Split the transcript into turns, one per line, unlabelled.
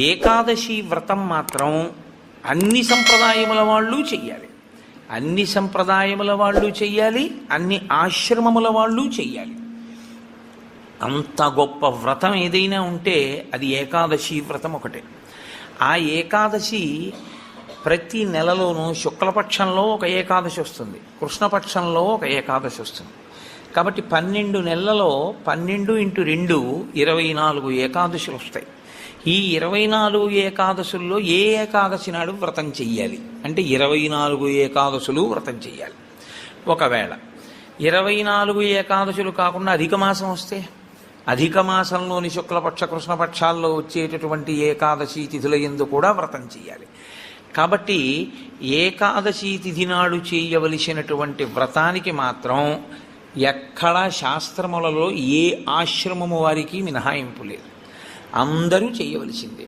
ఏకాదశి వ్రతం మాత్రం అన్ని సంప్రదాయముల వాళ్ళు చెయ్యాలి. అన్ని సంప్రదాయముల వాళ్ళు చెయ్యాలి, అన్ని ఆశ్రమముల వాళ్ళు చెయ్యాలి. అంత గొప్ప వ్రతం ఏదైనా ఉంటే అది ఏకాదశి వ్రతం ఒకటే. ఆ ఏకాదశి ప్రతి నెలలోనూ శుక్లపక్షంలో ఒక ఏకాదశి వస్తుంది, కృష్ణపక్షంలో ఒక ఏకాదశి వస్తుంది. కాబట్టి 12 నెలలలో 12 × 2 24 ఏకాదశులు వస్తాయి. ఈ 24 ఏకాదశుల్లో ఏ ఏకాదశి నాడు వ్రతం చెయ్యాలి అంటే 24 ఏకాదశులు వ్రతం చెయ్యాలి. ఒకవేళ 24 ఏకాదశులు కాకుండా అధిక మాసం వస్తే అధిక మాసంలోని శుక్లపక్ష కృష్ణపక్షాల్లో వచ్చేటటువంటి ఏకాదశి తిథుల యందు కూడా వ్రతం చెయ్యాలి. కాబట్టి ఏకాదశి తిథి నాడు చేయవలసినటువంటి వ్రతానికి మాత్రం ఎక్కడా శాస్త్రములలో ఏ ఆశ్రమము వారికి మినహాయింపు లేదు, అందరూ చేయవలసిందే.